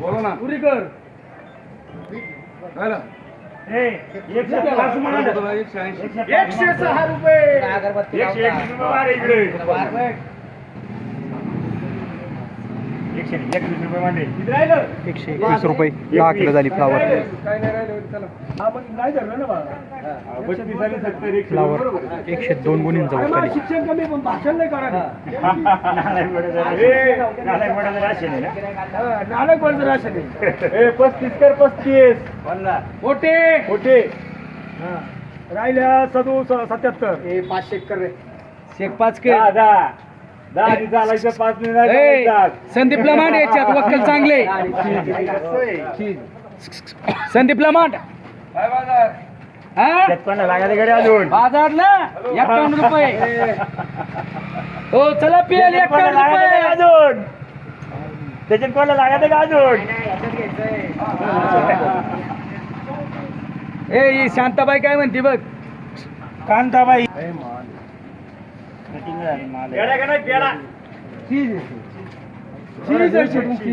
बोला ना पुरी कर काय ना ए 105 म्हणा 106 रुपये अगरबत्ती 101 रुपये वाढ इकडे 121 रुपये मांडे किती राहिलं 121 रुपये 10 किलो झाली फ्लावर. काय नाही राहिलं चला आपण नाही धरलं ना बा 35 आणि 70 फ्लावर 102 गुणींचा उचलली. शिक्षण कमी पण भाषण नाही करायचं नालायक पडायचं राशन आहे ना नालायक पडायचं राशन आहे ए 35 कर 35 50 मोठे मोठे राहिल्या 77 ए 500 कर रे शेक 5 कर 10 चालायचं 5 नाही संदीपला मांड याच्यात वक्कल चांगले. संदीपला मांड काय बाजार हा लागायला अजून बाजार ना 51 रुपये. हो चला पिल 51 रुपये अजून त्याच्यात कोणाला लागायचं का अजून ए ही शांताबाई काय म्हणते बघ. कांताबाई पेडा का नाही पेडा चीज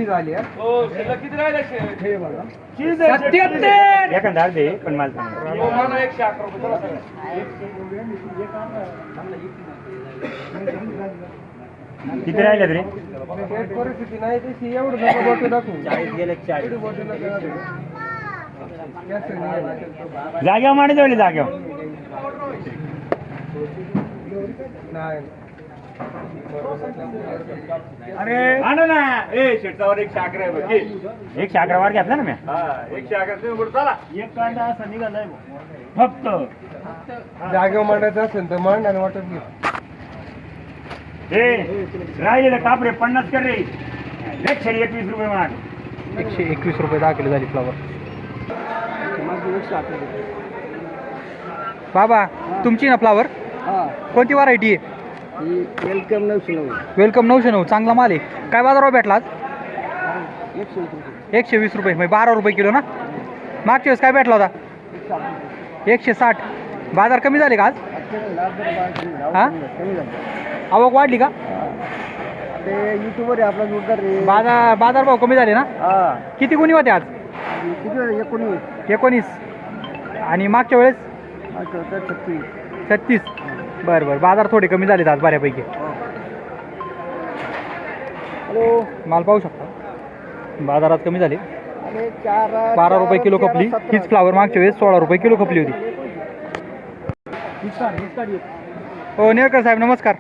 आली हो शिल्लक किती राहिलं हे बघा 77 एखादा दे पण मला 111 रुपये चला किती राहिले रे परिस्थिती नाही तशी एवढं बोट दाखवू 40 गेले 40 जाग्यावर मांडी जावली जाग्यावर अरे आणा ना ए शेटावर 111 आहे बघ 111 वर घेतला ना मी हा 111 तुम्ही बोल चला एक कांदा असा निघालाय फक्त जागेवर मांडायचं असेल तर मांड आणि वाटत घे. ए राहिले कापरे 50 कर रे 121 रुपये मांड 121 रुपये 10 किलो झाली फ्लावर. बाबा तुमची ना फ्लावर कोणती व्हरायटी आहे. वेलकम 909 वेलकम 909 चांगला माल आहे. काय बाजारावर भेटला आज 120 रुपये म्हणजे 12 रुपये किलो ना. मागच्या वेळेस काय भेटला होता 160. बाजार कमी झाले का आज. हा आवक वाढली का युट्यूबवर आहे आपला जोरदार रे बाजारभाव कमी झाले ना. किती गुणी होते आज 19 आणि मागच्या वेळेस 36. बरं बरं बाजार थोडे कमी झालेत आज बऱ्यापैकी. हॅलो माल पाहू शकता बाजारात कमी झाले. 12 रुपये किलो खपली. हीच फ्लावर मागच्या वेळेस 16 रुपये किलो खपली होती. हो नेरकर साहेब नमस्कार.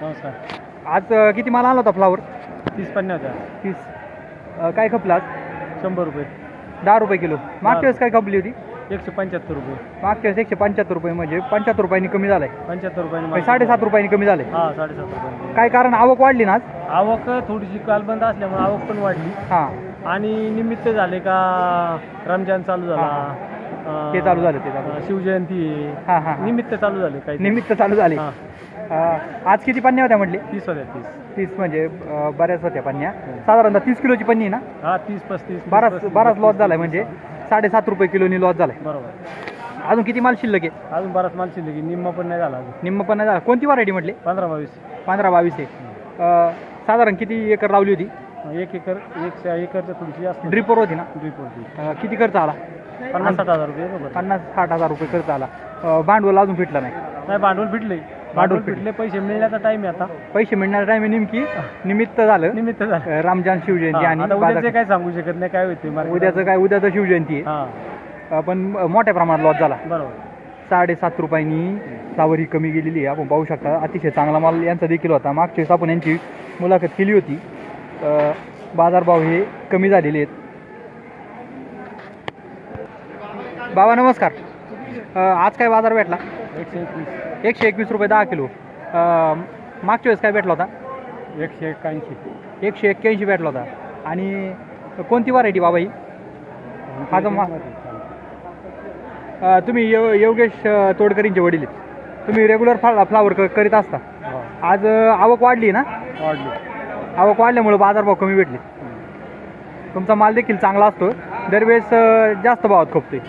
नमस्कार. आज किती माल आला होता फ्लावर 30-50 हजार 30. काय खपला आज 100 रुपये 10 रुपये किलो. मागच्या वेळेस काय खपली होती 175 रुपये मागच्या वेळेस 175 रुपये म्हणजे 75 रुपयांनी कमी झालाय. 75 रुपये 7.5 रुपयांनी कमी झाले. हा 7.5 रुपये. काय कारण आवक वाढली ना आज. आवक थोडीशी कालबंद असल्यामुळे आवक पण वाढली हां आणि निमित्त झाले का रमजान चालू झाला ते चालू झालं ते चालू. शिवजयंती हां हां निमित्त चालू झाले काही निमित्त चालू झाले. आज किती पन्न्या होत्या म्हटले 30 होत्या 30 म्हणजे बऱ्याच होत्या पन्न्या. साधारणतः 30 किलोची पन्नी ना. हा 30-35 बराच लॉस झालाय म्हणजे 7.5 रुपये किलोनी लॉस झालाय. बरोबर. अजून किती माल शिल्लक आहे अजून बराच माल शिल्लक आहे. निम्मा पण नाही झाला अजून. निम्म पण नाही झाला. कोणती व्हरायटी म्हटली 15-22 15-22 आहे. साधारण किती एकर लावली होती 1 एकर 1 एकरचं थोडीशी असते ड्रिपर होती ना. ड्रीपवरती किती खर्च आला 50-60 हजार रुपये बरोबर. 50-60 हजार रुपये खर्च आला. भांडवल अजून फिटलं नाही. नाही भांडवल फिटले भांडवल फिटले पैसे मिळण्याचा टाइम आहे आता. पैसे मिळणार टाइम नेमकी निमित्त झालं निमित्त झालं रमजान शिवजयंती आणि आता उद्याचे काय सांगू शकत नाही काय होते उद्याचं काय उद्याचं शिवजयंती हा आहे. पण मोठ्या प्रमाणात लॉस झाला. बरोबर. 7.5 रुपयांनी फ्लावर ही कमी गेलेली आहे. आपण पाहू शकता अतिशय चांगला माल यांचा देखील होता. मागच्या वेळेस आपण यांची मुलाखत केली होती. बाजारभाव हे कमी झालेले आहेत. बाबा नमस्कार. आज काय बाजार भेटला 121 रुपये 10 किलो. मागच्या वेळेस काय भेटला होता 181 भेटला होता. आणि कोणती व्हरायटी बाबा ही हा तुम्ही योगेश तोडकरींचे वडील आहेत. तुम्ही रेग्युलर फ्लावर करीत असता. आज आवक वाढली ना. आवक वाढल्यामुळे बाजारभाव कमी भेटले. तुमचा माल देखील चांगला असतो दरवेळेस जास्त भावात खपतोय.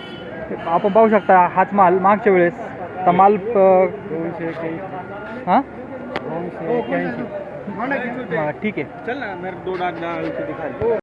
आपण पाहू शकता हाच माल मागच्या वेळेस तर माल 281 हां ठीक आहे चल ना मेरे 2 दिखा